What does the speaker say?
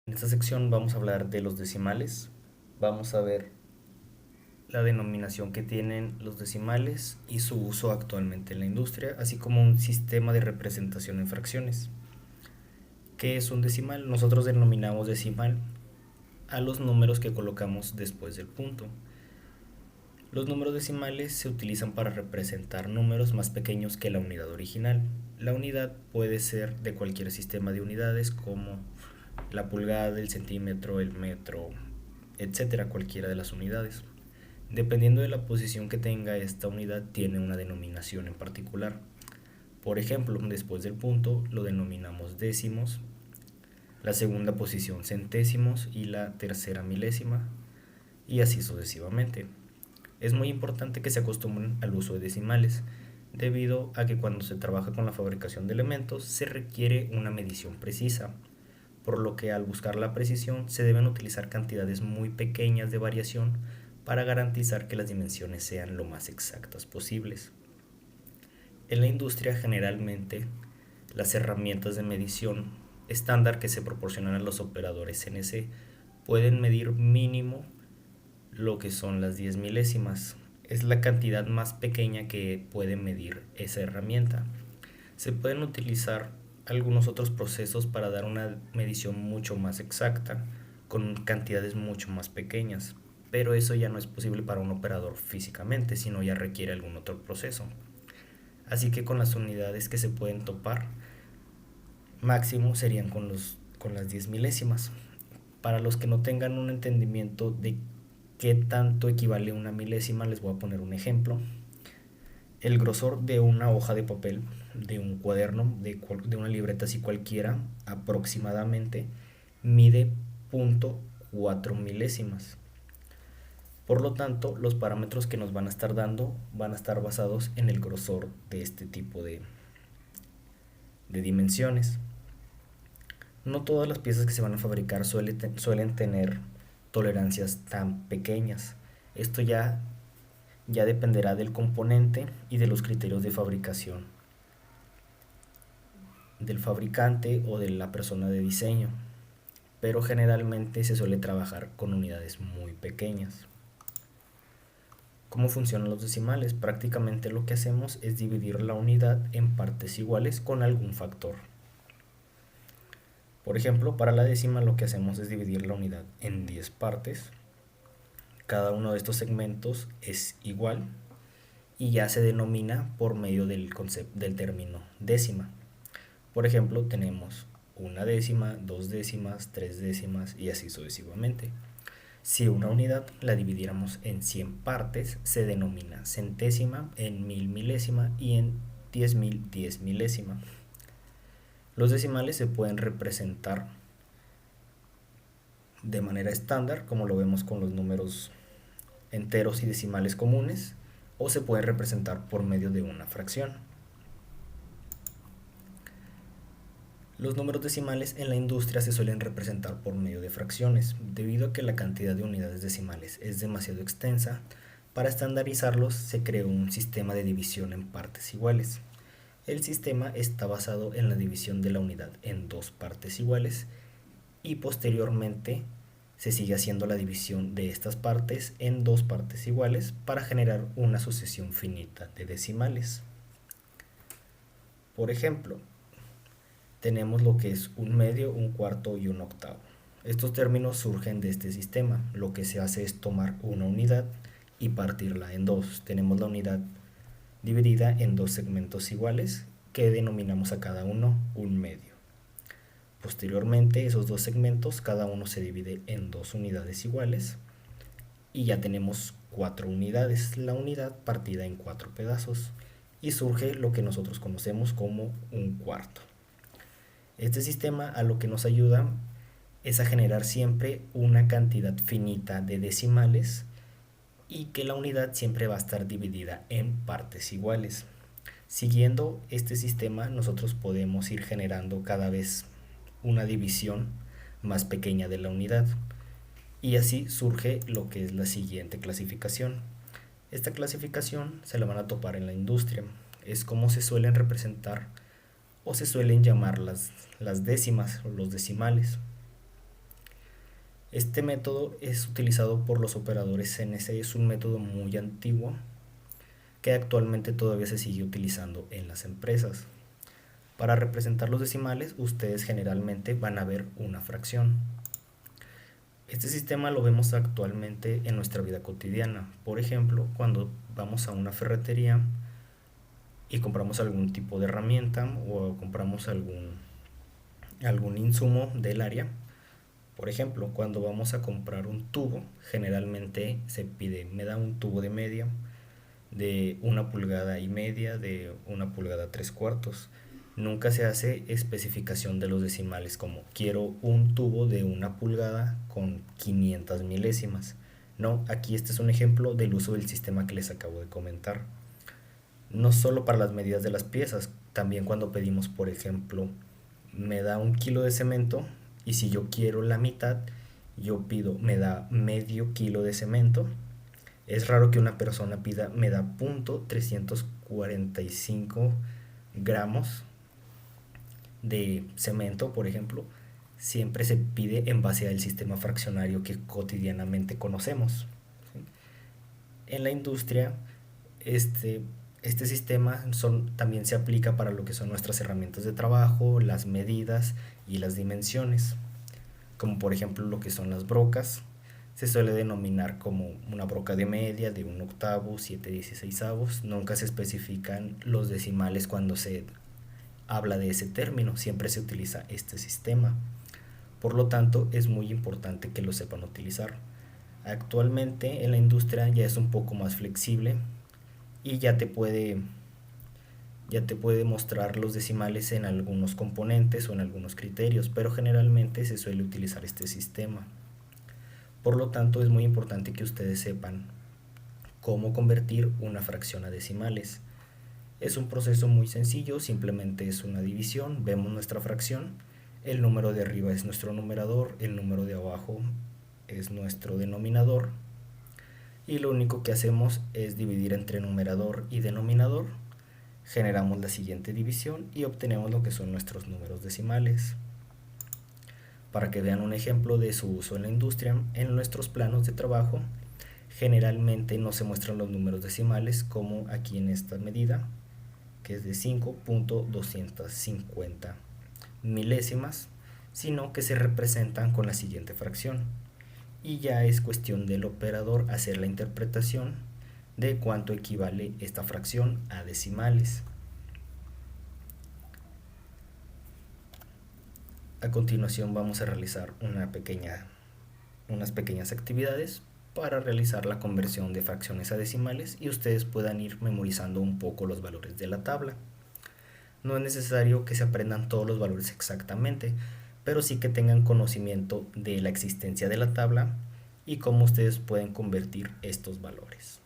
En esta sección vamos a hablar de los decimales. Vamos a ver la denominación que tienen los decimales y su uso actualmente en la industria, así como un sistema de representación en fracciones. ¿Qué es un decimal? Nosotros denominamos decimal a los números que colocamos después del punto. Los números decimales se utilizan para representar números más pequeños que la unidad original. La unidad puede ser de cualquier sistema de unidades como la pulgada, el centímetro, el metro, etcétera, cualquiera de las unidades. Dependiendo de la posición que tenga esta unidad, tiene una denominación en particular. Por ejemplo, después del punto lo denominamos décimos, la segunda posición centésimos y la tercera milésima, y así sucesivamente. Es muy importante que se acostumbren al uso de decimales, debido a que cuando se trabaja con la fabricación de elementos se requiere una medición precisa, por lo que al buscar la precisión se deben utilizar cantidades muy pequeñas de variación para garantizar que las dimensiones sean lo más exactas posibles. En la industria generalmente las herramientas de medición estándar que se proporcionan a los operadores CNC pueden medir mínimo lo que son las 10 milésimas. Es la cantidad más pequeña que puede medir esa herramienta. Se pueden utilizar algunos otros procesos para dar una medición mucho más exacta, con cantidades mucho más pequeñas, pero eso ya no es posible para un operador físicamente, sino ya requiere algún otro proceso. Así que con las unidades que se pueden topar, máximo serían con las 10 milésimas. Para los que no tengan un entendimiento de qué tanto equivale una milésima, les voy a poner un ejemplo. El grosor de una hoja de papel, de un cuaderno, de una libreta así cualquiera, aproximadamente mide 0.4 milésimas. Por lo tanto, los parámetros que nos van a estar dando van a estar basados en el grosor de este tipo de dimensiones. No todas las piezas que se van a fabricar suelen tener tolerancias tan pequeñas. Esto ya dependerá del componente y de los criterios de fabricación del fabricante o de la persona de diseño, pero generalmente se suele trabajar con unidades muy pequeñas. ¿Cómo funcionan los decimales? Prácticamente lo que hacemos es dividir la unidad en partes iguales con algún factor. Por ejemplo, para la décima lo que hacemos es dividir la unidad en 10 partes. Cada uno de estos segmentos es igual y ya se denomina por medio del término décima. Por ejemplo, tenemos una décima, dos décimas, tres décimas y así sucesivamente. Si una unidad la dividiéramos en 100 partes, se denomina centésima, en 1000 milésima y en 10.000 10 milésima. Los decimales se pueden representar de manera estándar, como lo vemos con los números enteros y decimales comunes, o se pueden representar por medio de una fracción. Los números decimales en la industria se suelen representar por medio de fracciones, debido a que la cantidad de unidades decimales es demasiado extensa. Para estandarizarlos se creó un sistema de división en partes iguales. El sistema está basado en la división de la unidad en dos partes iguales y posteriormente se sigue haciendo la división de estas partes en dos partes iguales para generar una sucesión finita de decimales. Por ejemplo, tenemos lo que es un medio, un cuarto y un octavo. Estos términos surgen de este sistema. Lo que se hace es tomar una unidad y partirla en dos. Tenemos la unidad dividida en dos segmentos iguales que denominamos a cada uno un medio. Posteriormente, esos dos segmentos, cada uno se divide en dos unidades iguales y ya tenemos cuatro unidades, la unidad partida en cuatro pedazos, y surge lo que nosotros conocemos como un cuarto. Este sistema a lo que nos ayuda es a generar siempre una cantidad finita de decimales y que la unidad siempre va a estar dividida en partes iguales. Siguiendo este sistema, nosotros podemos ir generando cada vez una división más pequeña de la unidad, y así surge lo que es la siguiente clasificación. Esta clasificación se la van a topar en la industria. Es como se suelen representar o se suelen llamar las décimas o los decimales. Este método es utilizado por los operadores CNC, es un método muy antiguo que actualmente todavía se sigue utilizando en las empresas. Para representar los decimales, ustedes generalmente van a ver una fracción. Este sistema lo vemos actualmente en nuestra vida cotidiana. Por ejemplo, cuando vamos a una ferretería y compramos algún tipo de herramienta o compramos algún insumo del área. Por ejemplo, cuando vamos a comprar un tubo, generalmente se pide, me da un tubo de media, de 1,5 pulgadas, de 1,3 pulgadas. Nunca se hace especificación de los decimales como quiero un tubo de 1 pulgada con 500 milésimas. No, aquí este es un ejemplo del uso del sistema que les acabo de comentar. No solo para las medidas de las piezas, también cuando pedimos, por ejemplo, me da 1 kilo de cemento y si yo quiero la mitad, yo pido, me da medio kilo de cemento. Es raro que una persona pida, me da .345 gramos de cemento, por ejemplo. Siempre se pide en base al sistema fraccionario que cotidianamente conocemos. ¿Sí? En la industria, este sistema también se aplica para lo que son nuestras herramientas de trabajo, las medidas y las dimensiones, como por ejemplo lo que son las brocas. Se suele denominar como una broca de media, de 1 octavo, 7/16. Nunca se especifican los decimales cuando se habla de ese término, siempre se utiliza este sistema. Por lo tanto, es muy importante que lo sepan utilizar. Actualmente en la industria ya es un poco más flexible y ya te puede mostrar los decimales en algunos componentes o en algunos criterios, pero generalmente se suele utilizar este sistema. Por lo tanto, es muy importante que ustedes sepan cómo convertir una fracción a decimales. Es un proceso muy sencillo, simplemente es una división, vemos nuestra fracción, el número de arriba es nuestro numerador, el número de abajo es nuestro denominador, y lo único que hacemos es dividir entre numerador y denominador, generamos la siguiente división y obtenemos lo que son nuestros números decimales. Para que vean un ejemplo de su uso en la industria, en nuestros planos de trabajo generalmente no se muestran los números decimales como aquí en esta medida, que es de 5.250 milésimas, sino que se representan con la siguiente fracción. Y ya es cuestión del operador hacer la interpretación de cuánto equivale esta fracción a decimales. A continuación vamos a realizar unas pequeñas actividades para realizar la conversión de fracciones a decimales y ustedes puedan ir memorizando un poco los valores de la tabla. No es necesario que se aprendan todos los valores exactamente, pero sí que tengan conocimiento de la existencia de la tabla y cómo ustedes pueden convertir estos valores.